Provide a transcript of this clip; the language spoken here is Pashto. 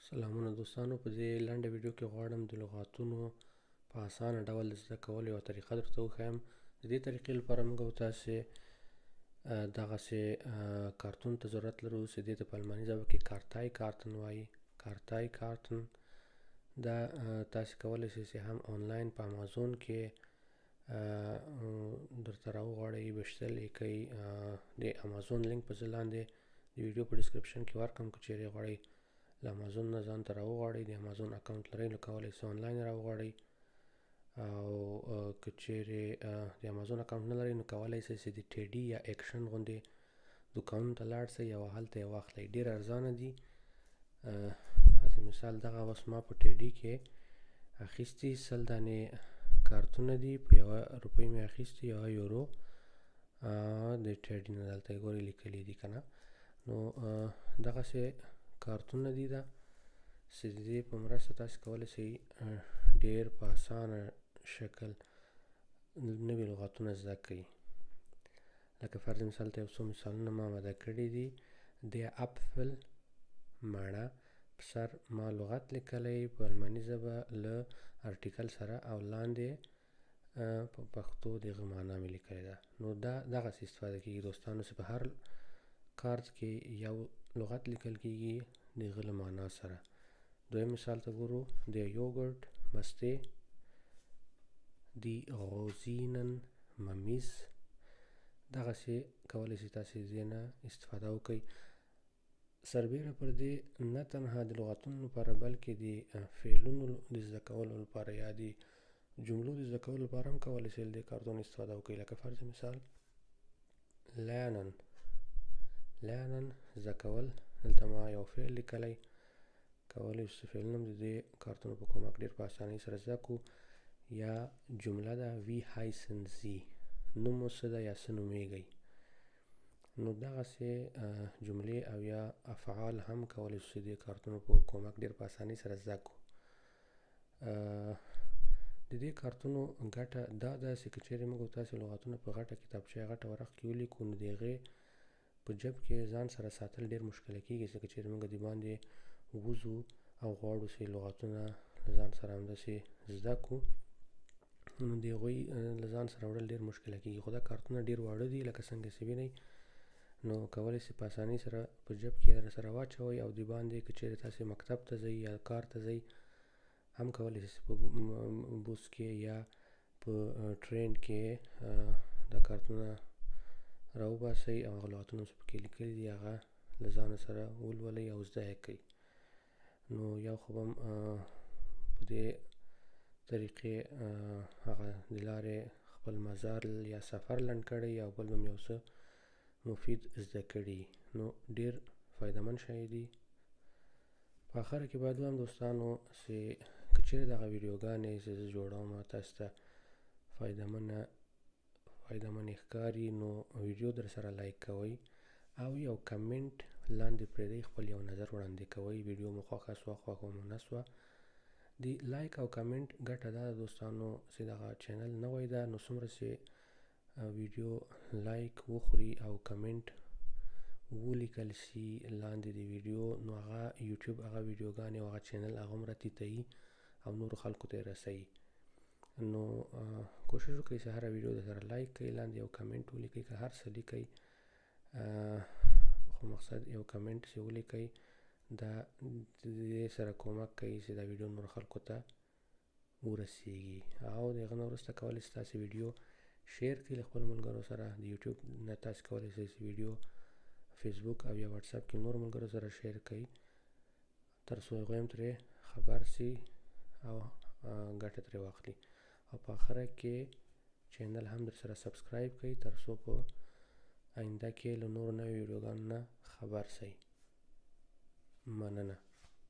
سلامونه دوستانو، په دې لنډه ویډیو کې غواړم د لغاتونو په اسانه ډول د زده کولو یوه طریقه درته وښیم. د دې طریقې لپاره موږ او تاسې دغسې کارتون ته ضرورت لرو چې دې ته په الماني ژبه کې کارتای کارتن وایي. کارتای کارتن دا تاسې کولی شئ چې هم آنلاین په امازون کې درته راوغواړئ، ویشتل یې کوئ. د امازون لینک به زه لاندې د ویډیو په ډسکرپشن کې ورکړم. که چیرې غواړئ له امازون نه ځان ته راوغواړئ، د امازون اکاونټ لرئ نو کولی شئ آنلاین راوغواړئ، او که چیرې د امازون اکاونټ نه لرئ نو کولی شئ چې د ټیډي یا اکشن غوندې دوکانونو ته لاړ شئ او هلته یې واخلئ. ډېر ارزانه دي. په مثال دغه اوس ما په ټیډي کې اخیستي 100 دانې کارتونه دي، په 1 روپۍ مې اخیستي، 1 یورو د ټیډي نه. دلته یې ګورئ لیکلي دي که نه. نو دغسې کارتونه دي دا چې د دې په مرسته تاسې کولی شئ ډېر په اسانه شکل نوي لغاتونه زده کړئ. لکه فرض مثال ته یو څو مثالونه ما آماده کړي دي. د اپفل مڼه په سر ما لغت لیکلی په الماني ژبه له ارټیکل سره، او لاندې په پښتو د هغه معنا مې لیکلې ده. نو دا دغسې استفاده کېږي دوستانو چې په هر کارت کې یو لغت لیکل کېږي د هغه له معنا سره. دویم مثال ته ګورو. د یوګرټ مستې، دی روزینن ممیز. دغسې کولی شئ تاسې د دې نه استفاده وکړئ. سربیره پر دې نه تنها د لغاتونو لپاره بلکې د فعلونو د زده کولو لپاره یا د جملو د زده کولو لپاره هم کولی شئ له دې کارتونو استفاده وکړئ. لکه فرض مثال lernen، lernen زده کول. دلته ما یو فعل لیکلی، کولی شو چې فعلونه هم د دې کارتونو په کومک ډېر په اسانۍ سره زده کړو. یا جمله ده wie heißen Sie، نوم مو څه ده یا څه نومیږئ. نو دغسې جملې او یا افعال هم کولی شو چې د کارتونو په کومک ډېر په اسانۍ سره زده کړو. د دې کارتونو ګټه دا ده چې که چیرې موږ او تاسې لغاتونه په غټه کتابچه یا غټه ورق کې ولیکو نو د هغې په جب کې ځان سره ساتل ډېر مشکله کېږي. ځکه چیرې موږ د باندې ووځو او غواړو چې لغاتونه له ځان سره همداسې زده کړو نو د هغوی له ځان سره وړل ډېر مشکله کېږي. خو دا کارتونه ډېر واړه دي لکه څنګه چې وینئ، نو کولی شئ په اسانۍ سره په جب کې یې سره واچوئ، او د باندې که چیرې تاسې مکتب ته ځئ یا کار ته ځئ هم کولی شئ په بوس کې یا په ټرین کې دا کارتونه راوباسئ او هغه لغتونه چې پکې لیکلي دي هغه له ځانه سره ولولئ او زده یې کړئ. نو یو خو به په دې طریقې هغه د لارې خپل مزل یا سفر لنډ کړی، او بل به م یو څه مفید زده کړي. نو ډېر فایدهمند شی دی. په اخره کې باید ووایم دوستانو چې که چیرې دغه ویډیوګانې چې زه جوړوم تاسو ته فایدهمنې ښکاري نو ویډیو در سره لایک کوئ او یو کمنټ لاندې پرېږدئ، خپل یو نظر وړاندې کوئ. ویډیو مو خوښه سوه، خوښه مو نه سوه. د لایک او کمنټ ګټه دا ده دوستانو چې دغه چینل نوی ده، نو څومره چې ویډیو لایک وخوري او کمنټ ولیکل شي لاندې د ویډیو، نو هغه یوټیوب هغه ویډیوګانې او هغه چینل هغومره تیتوي او نورو خلکو ته یې رسوي. نو کوشش وکړئ چې هره ویډیو درسره لایک کړئ، لاندې یو کمنټ ولیکئ. که هر څه لیکئ خو مقصد یو کمنټ چې ولیکئ، دا د دې سره کومک کوي چې دا ویډیو نور خلکو ته ورسیږي. او د هغه نه وروسته کولی شئ تاسې ویډیو شیر کړئ له خپلو ملګرو سره. د یوټیوب نه تاسې کولی شئ چې ویډیو فیسبوک او یا وټساپ کې نور ملګرو سره شیر کړئ، تر څو هغوی هم ترې خبر شي او ګټه ترې واخلي. او په آخره کې چینل هم در سره سبسکرایب کړئ تر څو په آینده کې له نورو نویو ویډیوګانو نه خبر شئ. مننه.